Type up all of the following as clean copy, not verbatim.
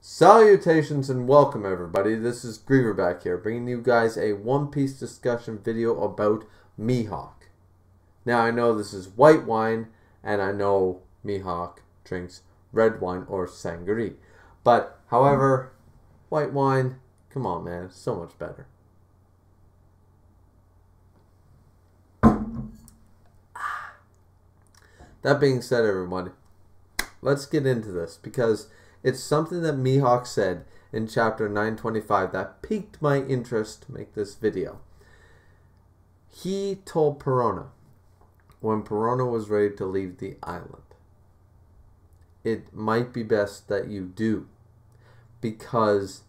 Salutations and welcome everybody, this is Griever back here, bringing you guys a One Piece discussion video about Mihawk. Now I know this is white wine, and I know Mihawk drinks red wine or sangria. But, however, white wine, come on man, it's so much better. That being said everybody, let's get into this because it's something that Mihawk said in chapter 925 that piqued my interest to make this video. He told Perona, when Perona was ready to leave the island, it might be best that you do, because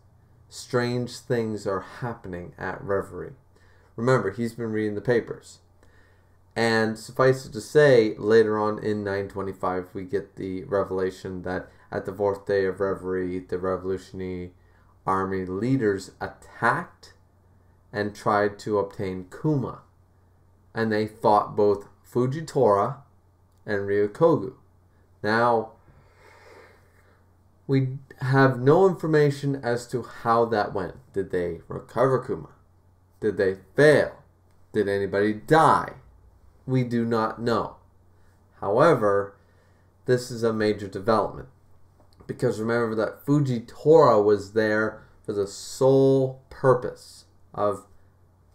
strange things are happening at Reverie. Remember, he's been reading the papers. And suffice it to say, later on in 925, we get the revelation that at the 4th day of Reverie, the Revolutionary Army leaders attacked and tried to obtain Kuma. And they fought both Fujitora and Ryokogu. Now, we have no information as to how that went. Did they recover Kuma? Did they fail? Did anybody die? We do not know. However, this is a major development. Because remember that Fujitora was there for the sole purpose of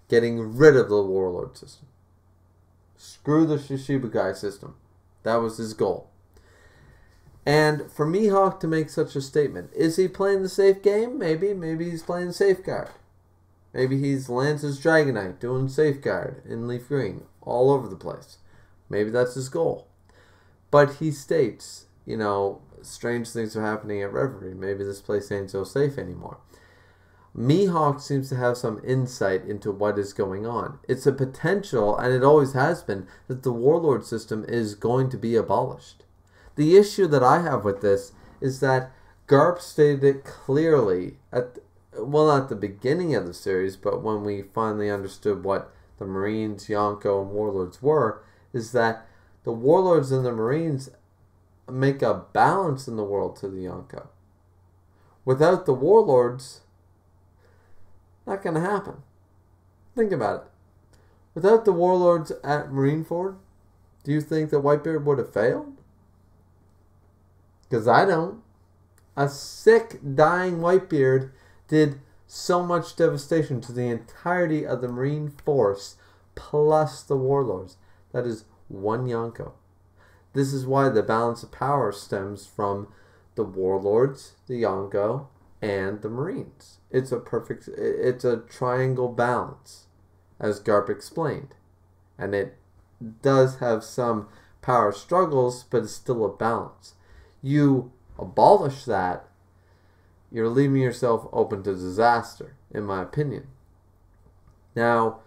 getting rid of the warlord system. Screw the Shishibukai system. That was his goal. And for Mihawk to make such a statement, is he playing the safe game? Maybe. Maybe he's playing Safeguard. Maybe he's Lance's Dragonite doing Safeguard in Leaf Green all over the place. Maybe that's his goal. But he states, you know, strange things are happening at Reverie. Maybe this place ain't so safe anymore. Mihawk seems to have some insight into what is going on. It's a potential, and it always has been, that the warlord system is going to be abolished. The issue that I have with this is that Garp stated it clearly at not the beginning of the series, but when we finally understood what the Marines, Yonko, and Warlords were, is that the Warlords and the Marines make a balance in the world to the Yonko. Without the Warlords, not going to happen. Think about it. Without the Warlords at Marineford, do you think that Whitebeard would have failed? Because I don't. A sick, dying Whitebeard did so much devastation to the entirety of the Marine force plus the Warlords. That is one Yonko. This is why the balance of power stems from the Warlords, the Yonko, and the Marines. It's a triangle balance, as Garp explained. And it does have some power struggles, but it's still a balance. You abolish that, you're leaving yourself open to disaster, in my opinion. Now,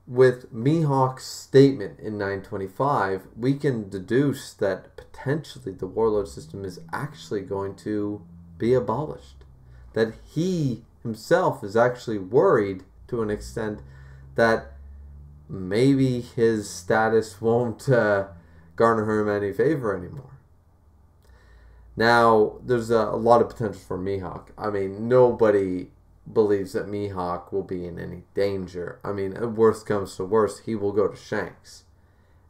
with Mihawk's statement in 925, we can deduce that potentially the warlord system is actually going to be abolished. That he himself is actually worried to an extent that maybe his status won't garner him any favor anymore. Now, there's a lot of potential for Mihawk. I mean, nobody believes that Mihawk will be in any danger. I mean, if worst comes to worst, he will go to Shanks.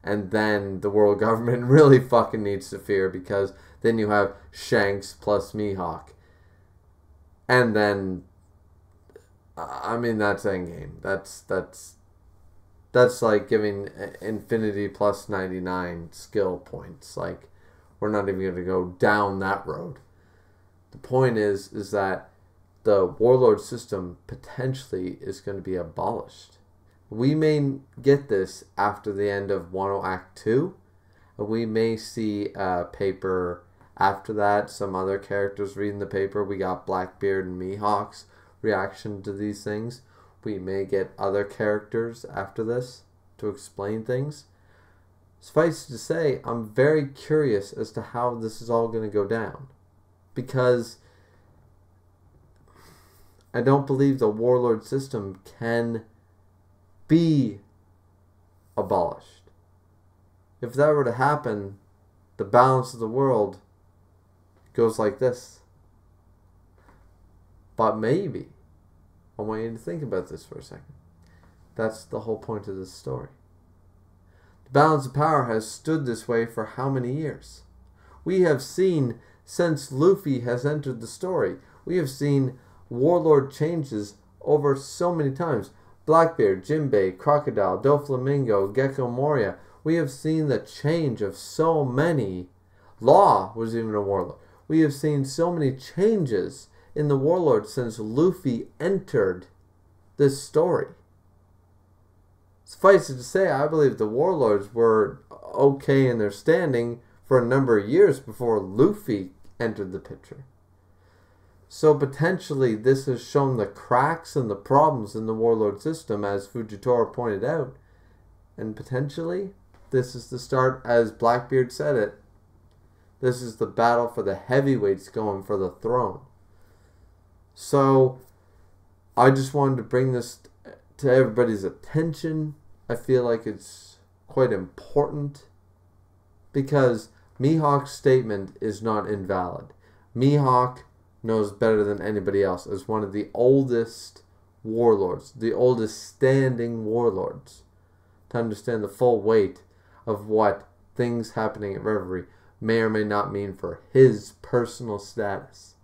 And then the world government really fucking needs to fear, because then you have Shanks plus Mihawk. And then, I mean, that's endgame. That's like giving Infinity plus 99 skill points. Like, we're not even going to go down that road. The point is that the warlord system potentially is going to be abolished. We may get this after the end of Wano Act 2. We may see a paper after that. Some other characters reading the paper. We got Blackbeard and Mihawk's reaction to these things. We may get other characters after this to explain things. Suffice to say, I'm very curious as to how this is all going to go down. Because I don't believe the warlord system can be abolished. If that were to happen, the balance of the world goes like this. But maybe, I want you to think about this for a second. That's the whole point of this story. The balance of power has stood this way for how many years? We have seen, since Luffy has entered the story, we have seen warlord changes over so many times. Blackbeard, Jinbei, Crocodile, Doflamingo, Gecko Moria. We have seen the change of so many. Law was even a warlord. We have seen so many changes in the warlord since Luffy entered this story. Suffice it to say, I believe the warlords were okay in their standing for a number of years before Luffy entered the picture. So potentially this has shown the cracks and the problems in the warlord system, as Fujitora pointed out. And potentially this is the start, as Blackbeard said it, this is the battle for the heavyweights going for the throne. So I just wanted to bring this to everybody's attention. I feel like it's quite important because Mihawk's statement is not invalid. Mihawk knows better than anybody else as one of the oldest warlords, the oldest standing warlords, to understand the full weight of what things happening at Reverie may or may not mean for his personal status.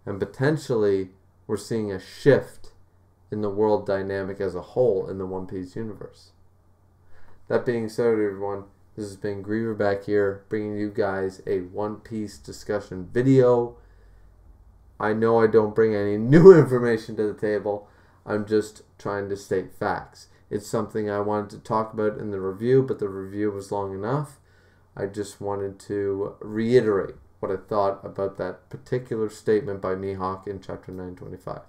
And potentially we're seeing a shift in the world dynamic as a whole in the One Piece universe. That being said, everyone, this has been Griever back here, bringing you guys a One Piece discussion video. I know I don't bring any new information to the table. I'm just trying to state facts. It's something I wanted to talk about in the review, but the review was long enough. I just wanted to reiterate what I thought about that particular statement by Mihawk in Chapter 925.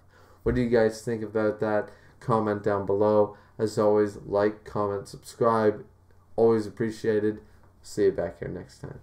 What do you guys think about that? Comment down below. As always, like, comment, subscribe. Always appreciated. See you back here next time.